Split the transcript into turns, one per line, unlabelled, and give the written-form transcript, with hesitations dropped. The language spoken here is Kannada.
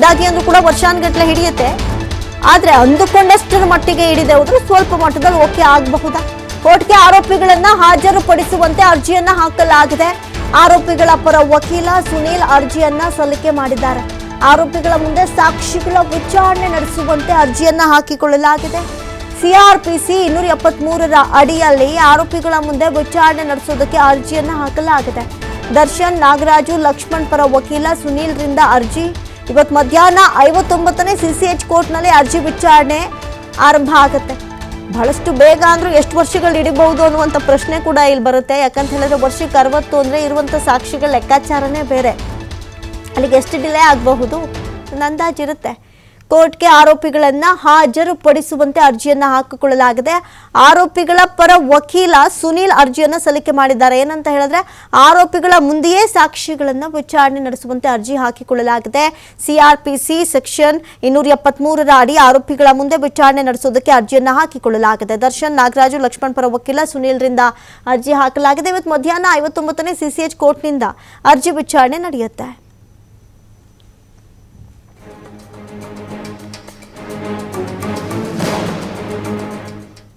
ಇದಾಗಿ ಅಂದ್ರೂ ಕೂಡ ವರ್ಷಾನುಗಟ್ಟಲೆ ಹಿಡಿಯುತ್ತೆ. ಆದ್ರೆ ಅಂದುಕೊಂಡಷ್ಟರ ಮಟ್ಟಿಗೆ ಹಿಡಿದೆ ಹೋದ್ರು ಸ್ವಲ್ಪ ಮಟ್ಟದಲ್ಲಿ ಓಕೆ ಆಗಬಹುದಾ? ಕೋರ್ಟ್ಗೆ ಆರೋಪಿಗಳನ್ನ ಹಾಜರುಪಡಿಸುವಂತೆ ಅರ್ಜಿಯನ್ನ ಹಾಕಲಾಗಿದೆ. ಆರೋಪಿಗಳ ಪರ ವಕೀಲ ಸುನೀಲ್ ಅರ್ಜಿಯನ್ನ ಸಲ್ಲಿಕೆ ಮಾಡಿದ್ದಾರೆ. ಆರೋಪಿಗಳ ಮುಂದೆ ಸಾಕ್ಷಿಗಳ ವಿಚಾರಣೆ ನಡೆಸುವಂತೆ ಅರ್ಜಿಯನ್ನ ಹಾಕಿಕೊಳ್ಳಲಾಗಿದೆ. ಸಿಆರ್ಪಿಸಿ 273ರ ಅಡಿಯಲ್ಲಿ ಆರೋಪಿಗಳ ಮುಂದೆ ವಿಚಾರಣೆ ನಡೆಸೋದಕ್ಕೆ ಅರ್ಜಿಯನ್ನ ಹಾಕಲಾಗಿದೆ. ದರ್ಶನ್, ನಾಗರಾಜು, ಲಕ್ಷ್ಮಣ್ ಪರ ವಕೀಲ ಸುನೀಲ್ ರಿಂದ ಅರ್ಜಿ. ಇವತ್ತು ಮಧ್ಯಾಹ್ನ 59ನೇ ಸಿಸಿಎಚ್ ಕೋರ್ಟ್ನಲ್ಲಿ ಅರ್ಜಿ ವಿಚಾರಣೆ ಆರಂಭ ಆಗುತ್ತೆ. ಬಹಳಷ್ಟು ಬೇಗ ಅಂದ್ರೂ ಎಷ್ಟು ವರ್ಷಗಳು ಹಿಡಿಬಹುದು ಅನ್ನುವಂಥ ಪ್ರಶ್ನೆ ಕೂಡ ಇಲ್ಲಿ ಬರುತ್ತೆ. ಯಾಕಂತ ಹೇಳಿದ್ರೆ ವರ್ಷಕ್ಕೆ 60 ಅಂದರೆ ಇರುವಂಥ ಸಾಕ್ಷಿಗಳ ಲೆಕ್ಕಾಚಾರನೇ ಬೇರೆ. ಅಲ್ಲಿಗೆ ಎಷ್ಟು ಡಿಲೇ ಆಗಬಹುದು ಅಂದಾಜಿರುತ್ತೆ. ಕೋರ್ಟ್ಗೆ ಆರೋಪಿಗಳನ್ನ ಹಾಜರುಪಡಿಸುವಂತೆ ಅರ್ಜಿಯನ್ನ ಹಾಕಿಕೊಳ್ಳಲಾಗಿದೆ. ಆರೋಪಿಗಳ ಪರ ವಕೀಲ ಸುನೀಲ್ ಅರ್ಜಿಯನ್ನ ಸಲ್ಲಿಕೆ ಮಾಡಿದ್ದಾರೆ. ಏನಂತ ಹೇಳಿದ್ರೆ ಆರೋಪಿಗಳ ಮುಂದೆಯೇ ಸಾಕ್ಷಿಗಳನ್ನ ವಿಚಾರಣೆ ನಡೆಸುವಂತೆ ಅರ್ಜಿ ಹಾಕಿಕೊಳ್ಳಲಾಗಿದೆ. ಸಿಆರ್ಪಿಸಿ ಸೆಕ್ಷನ್ 273ರ ಅಡಿ ಆರೋಪಿಗಳ ಮುಂದೆ ವಿಚಾರಣೆ ನಡೆಸೋದಕ್ಕೆ ಅರ್ಜಿಯನ್ನ ಹಾಕಿಕೊಳ್ಳಲಾಗಿದೆ. ದರ್ಶನ್, ನಾಗರಾಜು, ಲಕ್ಷ್ಮಣ್ ಪರ ವಕೀಲ ಸುನೀಲ್ ರಿಂದ ಅರ್ಜಿ ಹಾಕಲಾಗಿದೆ. ಇವತ್ತು ಮಧ್ಯಾಹ್ನ 59ನೇ ಸಿಸಿಎಚ್ ಕೋರ್ಟ್ನಿಂದ ಅರ್ಜಿ ವಿಚಾರಣೆ ನಡೆಯುತ್ತೆ.